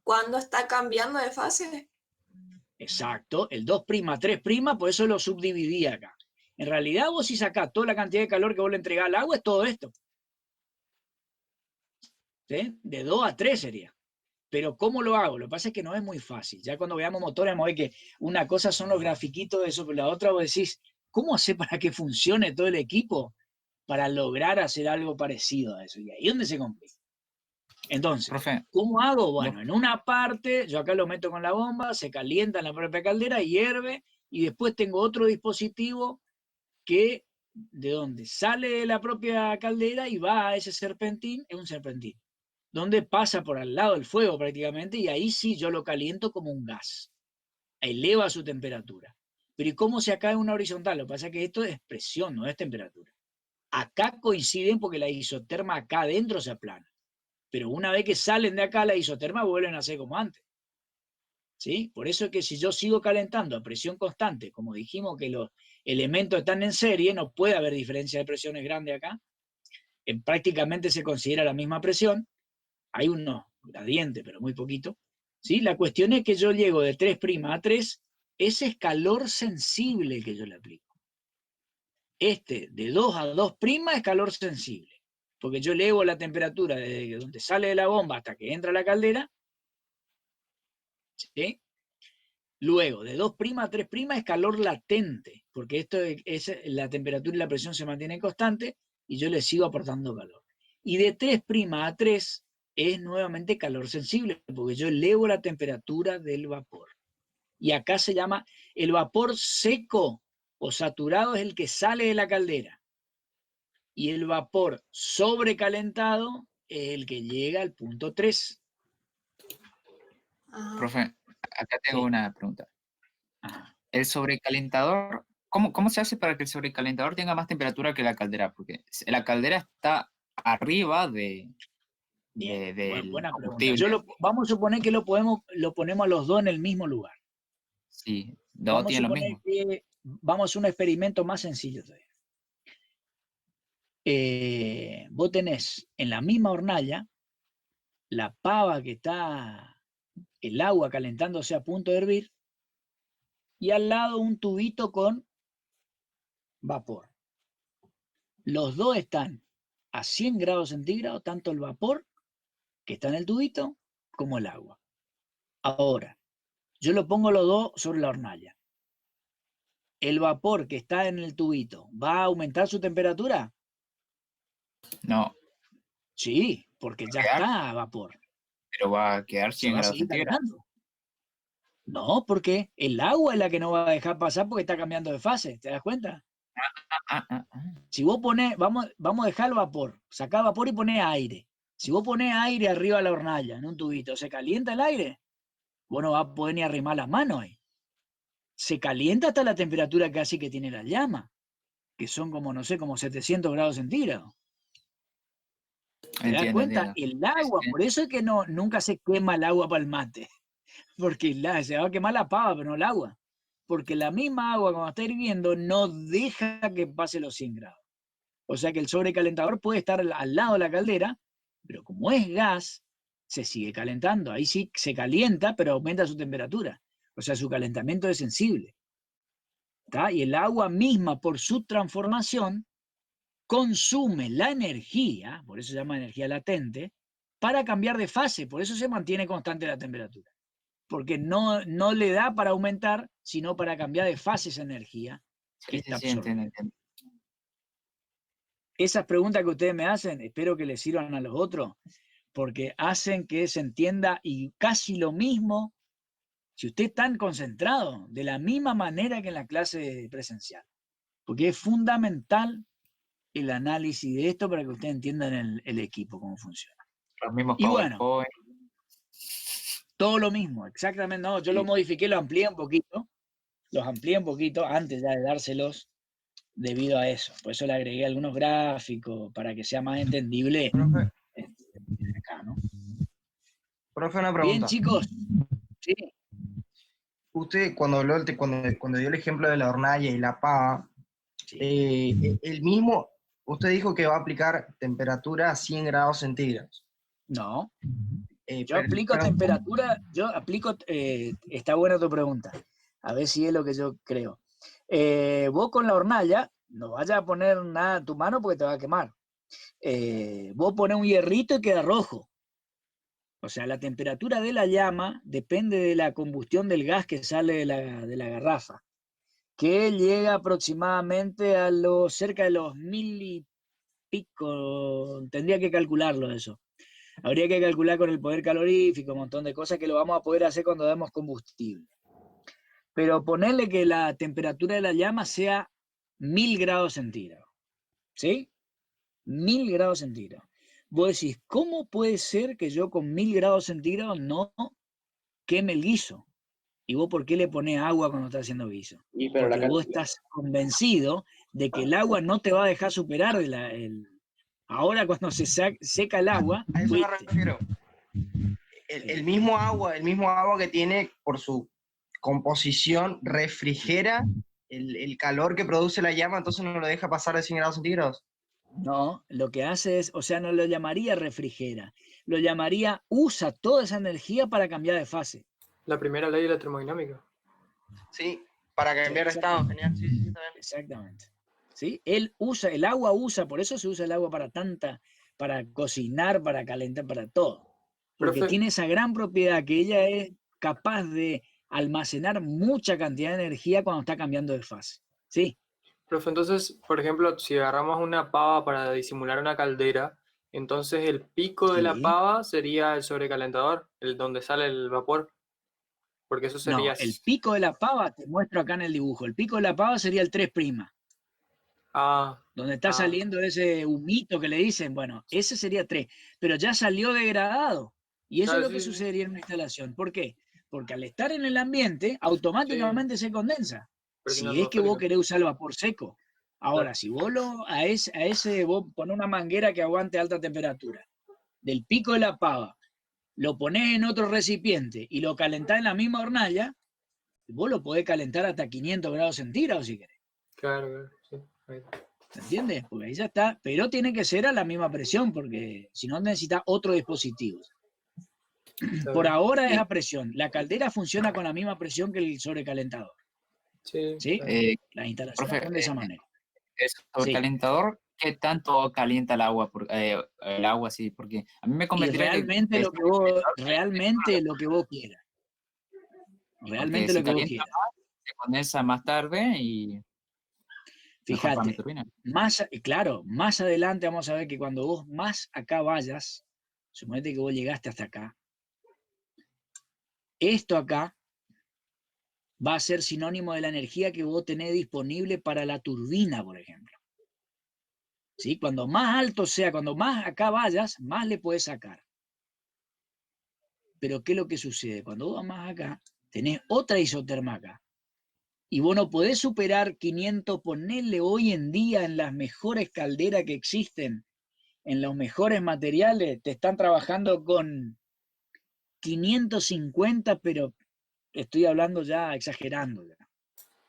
cuando está cambiando de fase. Exacto, el 2', 3', por eso lo subdividí acá. En realidad vos si sacás toda la cantidad de calor que vos le entregás al agua es todo esto. ¿Sí? De 2 a 3 sería. Pero ¿cómo lo hago? Lo que pasa es que no es muy fácil. Ya cuando veamos motores vamos a ver que una cosa son los grafiquitos de eso, pero la otra vos decís, ¿cómo hacer para que funcione todo el equipo para lograr hacer algo parecido a eso? Y ahí es donde se complica. Entonces, Profe, ¿cómo hago? Bueno, en una parte, yo acá lo meto con la bomba, se calienta en la propia caldera, hierve, y después tengo otro dispositivo que de donde sale de la propia caldera y va a ese serpentín, es un serpentín, donde pasa por al lado del fuego prácticamente, y ahí sí yo lo caliento como un gas, eleva su temperatura. Pero ¿y cómo se acaba en una horizontal? Lo que pasa es que esto es presión, no es temperatura. Acá coinciden porque la isoterma acá adentro se aplana. Pero una vez que salen de acá, la isoterma vuelven a ser como antes. ¿Sí? Por eso es que si yo sigo calentando a presión constante, como dijimos que los elementos están en serie, no puede haber diferencia de presiones grande acá, prácticamente se considera la misma presión, hay unos gradientes, pero muy poquito. ¿Sí? La cuestión es que yo llego de 3' a 3, ese es calor sensible que yo le aplico. Este, de 2 a 2' es calor sensible, porque yo elevo la temperatura desde donde sale de la bomba hasta que entra a la caldera, ¿sí? Luego, de 2' a 3' es calor latente, porque esto es, la temperatura y la presión se mantienen constantes y yo le sigo aportando calor. Y de 3' a 3 es nuevamente calor sensible, porque yo elevo la temperatura del vapor. Y acá se llama el vapor seco o saturado, es el que sale de la caldera. Y el vapor sobrecalentado es el que llega al punto 3. Ajá. profe, acá tengo Sí. una pregunta. Ajá. El sobrecalentador, ¿cómo se hace para que el sobrecalentador tenga más temperatura que la caldera? Porque la caldera está arriba Bien, del buena pregunta. combustible. Vamos a suponer que lo ponemos a los dos en el mismo lugar. Sí, no Vamos a tienen lo suponer mismo. que vamos a hacer un experimento más sencillo todavía. Vos tenés en la misma hornalla la pava que está el agua calentándose a punto de hervir y al lado un tubito con vapor. Los dos están a 100 grados centígrados, tanto el vapor que está en el tubito como el agua. Ahora, yo lo pongo los dos sobre la hornalla. ¿El vapor que está en el tubito va a aumentar su temperatura? No, Sí, porque ya quedar, está a vapor. pero va a quedar Se 100 va a grados seguir centígrados. calentando. No, porque el agua es la que no va a dejar pasar porque está cambiando de fase. ¿Te das cuenta? Ah. Si vos ponés, vamos a dejar el vapor, sacá vapor y ponés aire. Si vos ponés aire arriba de la hornalla, en un tubito, ¿se calienta el aire? Vos no vas a poder ni arrimar las manos ahí. Se calienta hasta la temperatura casi que tiene la llama, que son como, no sé, como 700 grados centígrados. ¿Te das cuenta? Entiendo. El agua, por eso es que nunca se quema el agua para el mate, porque se va a quemar la pava, pero no el agua. Porque la misma agua cuando está hirviendo no deja que pase los 100 grados. O sea que el sobrecalentador puede estar al lado de la caldera, pero como es gas, se sigue calentando. Ahí sí se calienta, pero aumenta su temperatura. O sea, su calentamiento es sensible. ¿Tá? Y el agua misma, por su transformación, consume la energía, por eso se llama energía latente, para cambiar de fase. Por eso se mantiene constante la temperatura. Porque no le da para aumentar, sino para cambiar de fase esa energía que está absorbida. Entiendo. Esas preguntas que ustedes me hacen, espero que les sirvan a los otros, porque hacen que se entienda y casi lo mismo, si usted es tan concentrado, de la misma manera que en la clase presencial. Porque es fundamental el análisis de esto para que ustedes entiendan el equipo, cómo funciona. Los mismos Y bueno, PowerPoint. todo lo mismo, exactamente. No, yo lo modifiqué, lo amplié un poquito, antes ya de dárselos, debido a eso. Por eso le agregué algunos gráficos para que sea más entendible acá, ¿no? Profe, una Bien, pregunta. chicos. Sí. Usted cuando habló, cuando dio el ejemplo de la hornalla y la pava, Sí. el mismo, usted dijo que va a aplicar temperatura a 100 grados centígrados. No. Yo Pero- aplico temperatura, está buena tu pregunta, a ver si es lo que yo creo. Vos con la hornalla, no vayas a poner nada en tu mano porque te va a quemar. Vos ponés un hierrito y queda rojo. O sea, la temperatura de la llama depende de la combustión del gas que sale de la garrafa, que llega aproximadamente a cerca de los 1000 y pico, tendría que calcularlo eso. Habría que calcular con el poder calorífico, un montón de cosas que lo vamos a poder hacer cuando damos combustible. Pero ponerle que la temperatura de la llama sea 1000 grados centígrados, ¿sí? 1000 grados centígrados. Vos decís, ¿cómo puede ser que yo con 1000 grados centígrados no queme el guiso? ¿Y vos por qué le pones agua cuando estás haciendo guiso? Pero Porque vos estás convencido de que el agua no te va a dejar superar ahora cuando se seca el agua, A eso me fuiste. refiero. El mismo agua que tiene por su composición refrigera el calor que produce la llama, entonces no lo deja pasar de 100 grados centígrados. No, lo que hace es, o sea, no lo llamaría refrigera, lo llamaría usa toda esa energía para cambiar de fase. La primera ley de la termodinámica. Sí, para cambiar de estado, genial. Sí, sí, está bien. Exactamente. ¿Sí? El agua usa, por eso se usa el agua para cocinar, para calentar, para todo. Porque Profe, tiene esa gran propiedad que ella es capaz de almacenar mucha cantidad de energía cuando está cambiando de fase. ¿Sí? profe, entonces, por ejemplo, si agarramos una pava para disimular una caldera, entonces el pico de la Sí. pava sería el sobrecalentador, el donde sale el vapor, porque eso sería... No, el pico de la pava, te muestro acá en el dibujo, el pico de la pava sería el 3', Ah, donde está saliendo ese humito que le dicen, bueno, ese sería 3, pero ya salió degradado. Y eso es claro, lo que sí, sí, sucedería en una instalación. ¿Por qué? Porque al estar en el ambiente, automáticamente se condensa. pero si no Si es que vos atmosférico. querés usar el vapor seco. Ahora, Claro. si vos a ese vos ponés una manguera que aguante alta temperatura, del pico de la pava, lo ponés en otro recipiente y lo calentás en la misma hornalla, vos lo podés calentar hasta 500 grados centígrados si querés. Claro, claro, sí. Ahí está. ¿Se entiende? Porque ahí ya está, pero tiene que ser a la misma presión, porque si no necesita otro dispositivo. Está Por bien. ahora es a presión. La caldera funciona con la misma presión que el sobrecalentador. Sí, ¿Sí? está bien. Las instalaciones Profe, son de esa manera. el Sí. sobrecalentador, ¿qué tanto calienta el agua? El agua, sí, porque a mí me Y convendría realmente que lo que vos, realmente lo que vos quieras. porque Realmente si lo que vos calienta quieras. más, se condensa más tarde y mejor para mi Fíjate, turbina. claro, más adelante vamos a ver que cuando vos más acá vayas, suponete que vos llegaste hasta acá, esto acá va a ser sinónimo de la energía que vos tenés disponible para la turbina, por ejemplo. ¿Sí? Cuando más alto sea, cuando más acá vayas, más le puedes sacar. Pero ¿qué es lo que sucede? Cuando vos vas más acá, tenés otra isoterma acá. Y vos no podés superar 500, ponerle hoy en día en las mejores calderas que existen, en los mejores materiales, te están trabajando con 550, pero estoy hablando ya exagerando.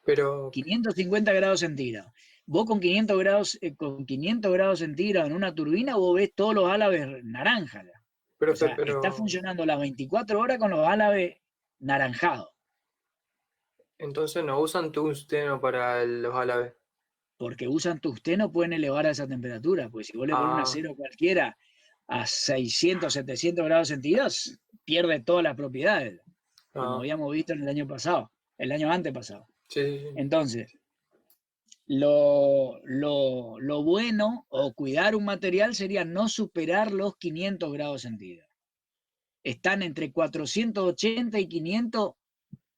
Pero, 550 grados centígrados. Vos con 500 grados centígrados en una turbina, vos ves todos los álabes naranjas. O profe, sea, pero, está funcionando las 24 horas con los álabes naranjados. entonces no usan tungsteno para los álabes. Porque usan tungsteno, pueden elevar a esa temperatura. Pues si vos le pones un Ah, acero cualquiera a 600, 700 grados centígrados, pierde todas las propiedades, como ah, habíamos visto en el año pasado, el año antepasado. sí, sí, sí. Entonces, lo bueno o cuidar un material sería no superar los 500 grados centígrados. Están entre 480 y 500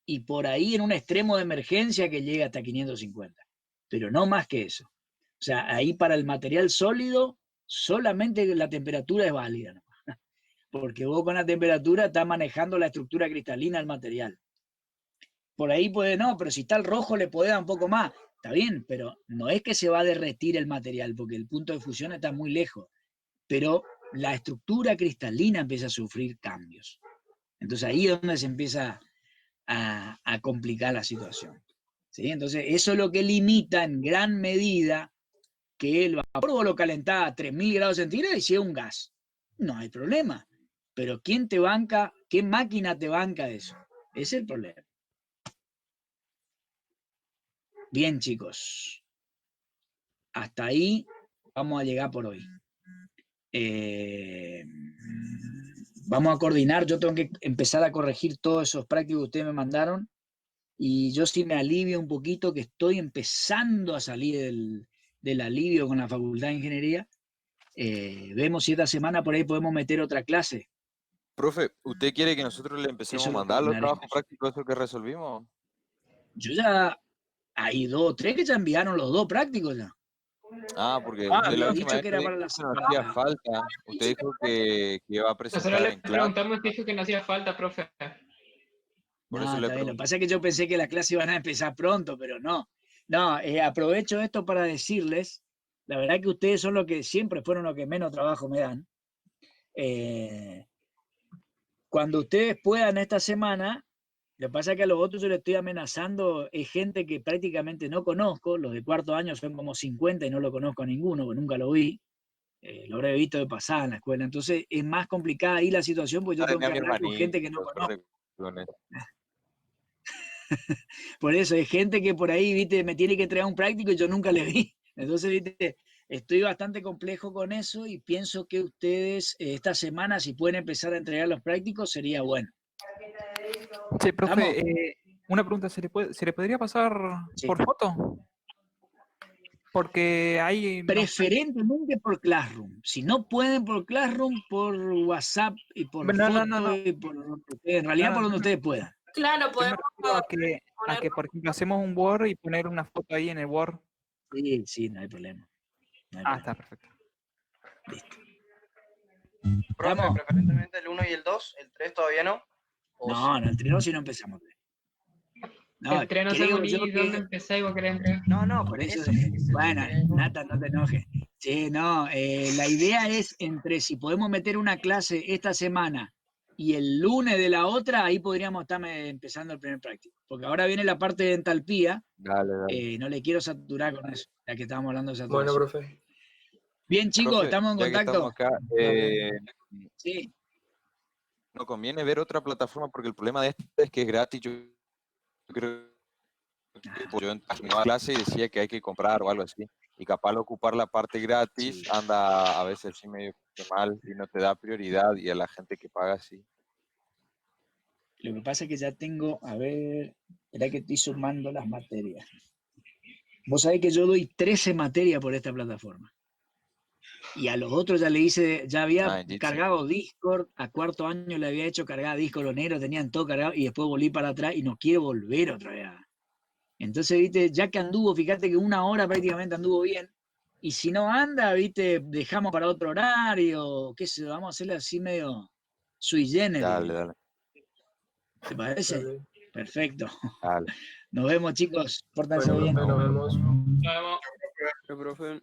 y por ahí en un extremo de emergencia que llega hasta 550, pero no más que eso. O sea, ahí para el material sólido solamente la temperatura es válida, ¿no? Porque vos con la temperatura estás manejando la estructura cristalina del material. Por ahí puede, no, pero si está el rojo le puede dar un poco más. Está bien, pero no es que se va a derretir el material, porque el punto de fusión está muy lejos. Pero la estructura cristalina empieza a sufrir cambios. Entonces ahí es donde se empieza a complicar la situación. ¿Sí? Entonces eso es lo que limita en gran medida que el vapor vos lo calentás a 3000 grados centígrados y si es un gas. No hay problema. Pero ¿quién te banca? ¿Qué máquina te banca eso? Ese es el problema. Bien, chicos. Hasta ahí vamos a llegar por hoy. vamos a coordinar, yo tengo que empezar a corregir todos esos prácticos que ustedes me mandaron, y yo sí me alivio un poquito que estoy empezando a salir del alivio con la Facultad de Ingeniería. Vemos si esta semana por ahí podemos meter otra clase. Profe, ¿usted quiere que nosotros le empecemos Eso a es lo que mandar los coordinaremos. trabajos prácticos, eso que resolvimos? Yo ya, hay 2 o 3 que ya enviaron los 2 prácticos ya. Ah, porque Ah, usted la había última dicho vez que era me para dijo la que no hacía semana. falta. Usted dijo que iba a Nosotros presentar le en clase. preguntamos y dijo que no hacía falta, profe. Por No, eso le está bien. Lo que pregunto. pasa es que yo pensé que las clases iban a empezar pronto, pero no. No, aprovecho esto para decirles, la verdad que ustedes son los que siempre fueron los que menos trabajo me dan. Cuando ustedes puedan esta semana, lo que pasa es que a los otros yo les estoy amenazando, es gente que prácticamente no conozco, los de cuarto año son como 50 y no lo conozco a ninguno, porque nunca lo vi. Lo habré visto de pasada en la escuela. Entonces es más complicada ahí la situación porque yo tengo Tenía que a mi hablar con gente que no hermanito, conozco. suerte con eso. Por eso hay gente que por ahí, viste, me tiene que entregar un práctico y yo nunca le vi. Entonces, viste, estoy bastante complejo con eso y pienso que ustedes esta semana, si pueden empezar a entregar los prácticos, sería bueno. Sí, ¿Estamos? profe, una pregunta, ¿se le podría pasar Sí. por foto? Porque hay... Preferentemente por Classroom. Si no pueden por Classroom, por WhatsApp y por No, foto, no, no. y por en realidad No, por donde no. ustedes puedan. Claro, Yo me podemos refiero a que, por ejemplo, hacemos un Word y poner una foto ahí en el Word. Sí, sí, no hay problema. No hay problema. Está perfecto. Listo. Profe, ¿Estamos? preferentemente el 1 y el 2, el 3 todavía no. ¿O sí? No, el 3 si no empezamos. No, Entre no creo sabemos yo ni dónde que... empezar y vos querés entregar. No, Por eso, que se bueno, entregue con- Nata, no te enojes. Sí, no, la idea es entre si podemos meter una clase esta semana y el lunes de la otra, ahí podríamos estar empezando el primer práctico. Porque ahora viene la parte de entalpía, Dale. no le quiero saturar con eso, ya que estábamos hablando de Bueno, saturación. profe. Bien, chicos, Profe, estamos en ya que estamos contacto. acá, Sí, nos conviene ver otra plataforma porque el problema de esto es que es gratis. Yo creo que yo entré a clase y decía que hay que comprar o algo así. Y capaz de ocupar la parte gratis Sí. anda a veces sí medio mal y no te da prioridad y a la gente que paga sí. lo que pasa es que ya tengo, a ver, era que estoy sumando las materias. Vos sabés que yo doy 13 materias por esta plataforma. Y a los otros ya le hice, ya había en Jitsi. cargado Discord, a cuarto año le había hecho cargar Discord, los negros tenían todo cargado y después volví para atrás y no quiero volver otra vez. Entonces, viste, ya que anduvo, fíjate que 1 hora prácticamente anduvo bien. Y si no anda, viste, dejamos para otro horario, qué sé yo, vamos a hacerle así medio sui generis. Dale. ¿Te parece? Dale. Perfecto. Dale. Nos vemos, chicos. Pórtense Bueno, bien. profe, nos vemos. Nos vemos. Profe.